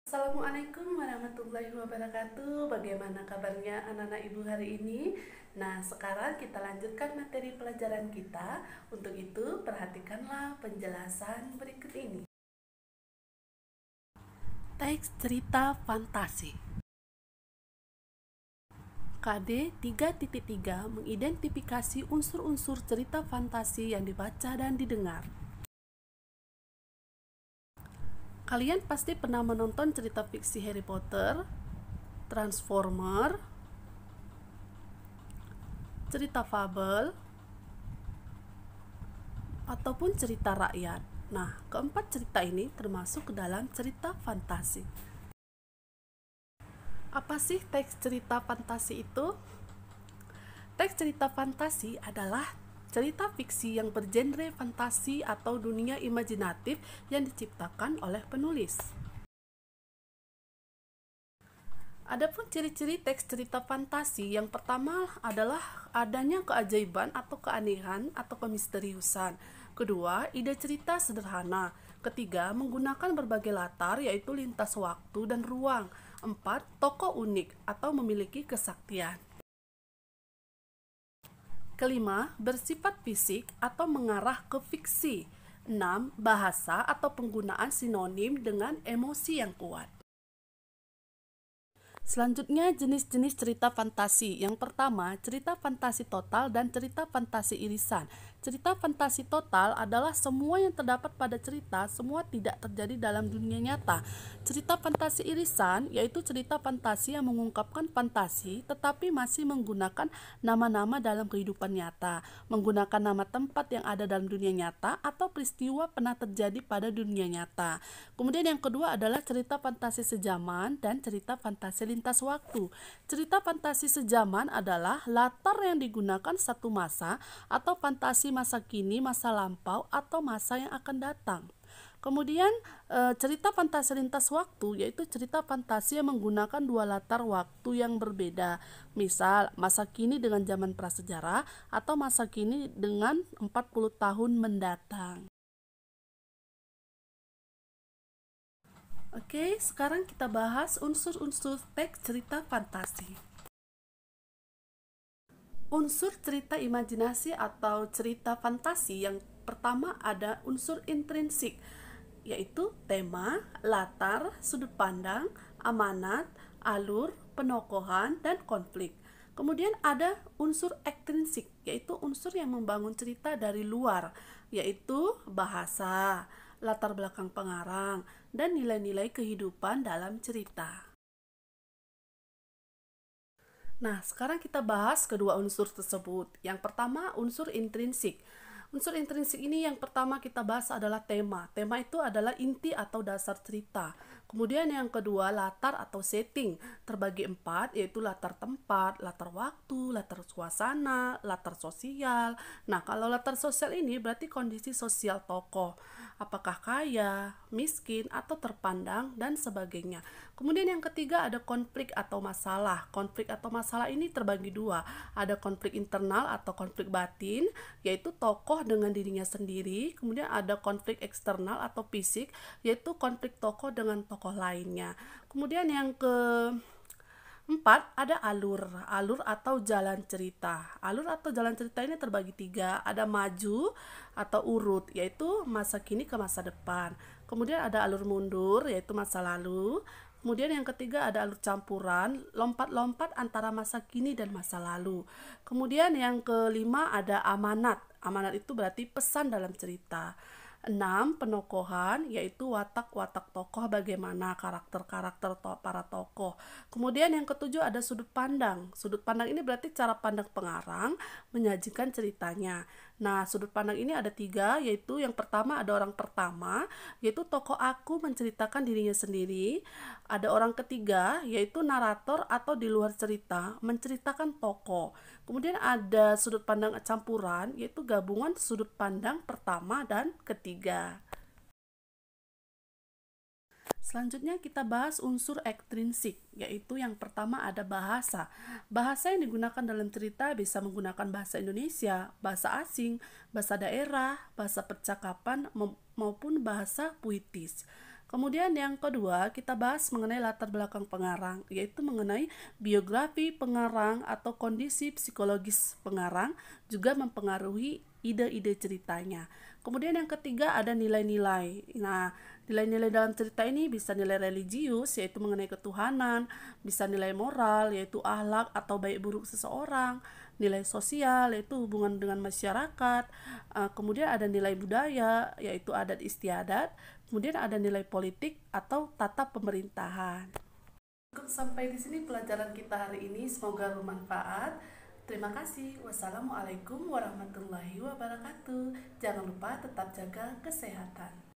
Assalamualaikum warahmatullahi wabarakatuh. Bagaimana kabarnya anak-anak ibu hari ini? Nah, sekarang kita lanjutkan materi pelajaran kita. Untuk itu, perhatikanlah penjelasan berikut ini. Teks cerita fantasi. KD 3.3 mengidentifikasi unsur-unsur cerita fantasi yang dibaca dan didengar. Kalian pasti pernah menonton cerita fiksi Harry Potter, Transformer, cerita fabel, ataupun cerita rakyat. Nah, keempat cerita ini termasuk ke dalam cerita fantasi. Apa sih teks cerita fantasi itu? Teks cerita fantasi adalah cerita fiksi yang bergenre fantasi atau dunia imajinatif yang diciptakan oleh penulis. Adapun ciri-ciri teks cerita fantasi, yang pertama adalah adanya keajaiban atau keanehan atau kemisteriusan. Kedua, ide cerita sederhana. Ketiga, menggunakan berbagai latar yaitu lintas waktu dan ruang. Empat, tokoh unik atau memiliki kesaktian. Kelima, bersifat fisik atau mengarah ke fiksi. 6. Bahasa atau penggunaan sinonim dengan emosi yang kuat. Selanjutnya, jenis-jenis cerita fantasi. Yang pertama, cerita fantasi total dan cerita fantasi irisan. Cerita fantasi total adalah semua yang terdapat pada cerita, semua tidak terjadi dalam dunia nyata. Cerita fantasi irisan yaitu cerita fantasi yang mengungkapkan fantasi tetapi masih menggunakan nama-nama dalam kehidupan nyata, menggunakan nama tempat yang ada dalam dunia nyata atau peristiwa pernah terjadi pada dunia nyata. Kemudian yang kedua adalah cerita fantasi sejaman dan cerita fantasi lintas waktu. Cerita fantasi sejaman adalah latar yang digunakan satu masa atau fantasi masa kini, masa lampau, atau masa yang akan datang. Kemudian cerita fantasi lintas waktu yaitu cerita fantasi yang menggunakan dua latar waktu yang berbeda. Misal masa kini dengan zaman prasejarah atau masa kini dengan 40 tahun mendatang. Oke, sekarang kita bahas unsur-unsur teks cerita fantasi. Unsur cerita imajinasi atau cerita fantasi yang pertama ada unsur intrinsik, yaitu tema, latar, sudut pandang, amanat, alur, penokohan, dan konflik. Kemudian ada unsur ekstrinsik, yaitu unsur yang membangun cerita dari luar, yaitu bahasa, latar belakang pengarang, dan nilai-nilai kehidupan dalam cerita. Nah, sekarang kita bahas kedua unsur tersebut. Yang pertama, unsur intrinsik. Unsur intrinsik ini yang pertama kita bahas adalah tema. Tema itu adalah inti atau dasar cerita. Kemudian yang kedua, latar atau setting. Terbagi empat, yaitu latar tempat, latar waktu, latar suasana, latar sosial. Nah, kalau latar sosial ini berarti kondisi sosial tokoh. Apakah kaya, miskin, atau terpandang, dan sebagainya. Kemudian yang ketiga ada konflik atau masalah. Konflik atau masalah ini terbagi dua. Ada konflik internal atau konflik batin, yaitu tokoh dengan dirinya sendiri. Kemudian ada konflik eksternal atau fisik, yaitu konflik tokoh dengan tokoh lainnya. Kemudian yang keempat, ada alur atau jalan cerita. Alur atau jalan cerita ini terbagi tiga. Ada maju atau urut, yaitu masa kini ke masa depan. Kemudian ada alur mundur, yaitu masa lalu. Kemudian yang ketiga ada alur campuran, lompat-lompat antara masa kini dan masa lalu. Kemudian yang kelima ada amanat. Amanat itu berarti pesan dalam cerita. 6. Penokohan, yaitu watak-watak tokoh, bagaimana karakter-karakter para tokoh. Kemudian yang ketujuh ada sudut pandang. Sudut pandang ini berarti cara pandang pengarang menyajikan ceritanya. Nah, sudut pandang ini ada tiga, yaitu yang pertama ada orang pertama, yaitu tokoh aku menceritakan dirinya sendiri. Ada orang ketiga, yaitu narator atau di luar cerita, menceritakan tokoh. Kemudian ada sudut pandang campuran, yaitu gabungan sudut pandang pertama dan ketiga. Selanjutnya kita bahas unsur ekstrinsik, yaitu yang pertama ada bahasa. Bahasa yang digunakan dalam cerita bisa menggunakan bahasa Indonesia, bahasa asing, bahasa daerah, bahasa percakapan, maupun bahasa puitis. Kemudian yang kedua, kita bahas mengenai latar belakang pengarang, yaitu mengenai biografi pengarang atau kondisi psikologis pengarang juga mempengaruhi ide-ide ceritanya. Kemudian yang ketiga ada nilai-nilai. Nah, nilai-nilai dalam cerita ini bisa nilai religius, yaitu mengenai ketuhanan, bisa nilai moral, yaitu akhlak atau baik buruk seseorang, nilai sosial, yaitu hubungan dengan masyarakat, kemudian ada nilai budaya, yaitu adat istiadat, kemudian ada nilai politik atau tata pemerintahan. Cukup sampai di sini pelajaran kita hari ini, semoga bermanfaat. Terima kasih. Wassalamualaikum warahmatullahi wabarakatuh. Jangan lupa tetap jaga kesehatan.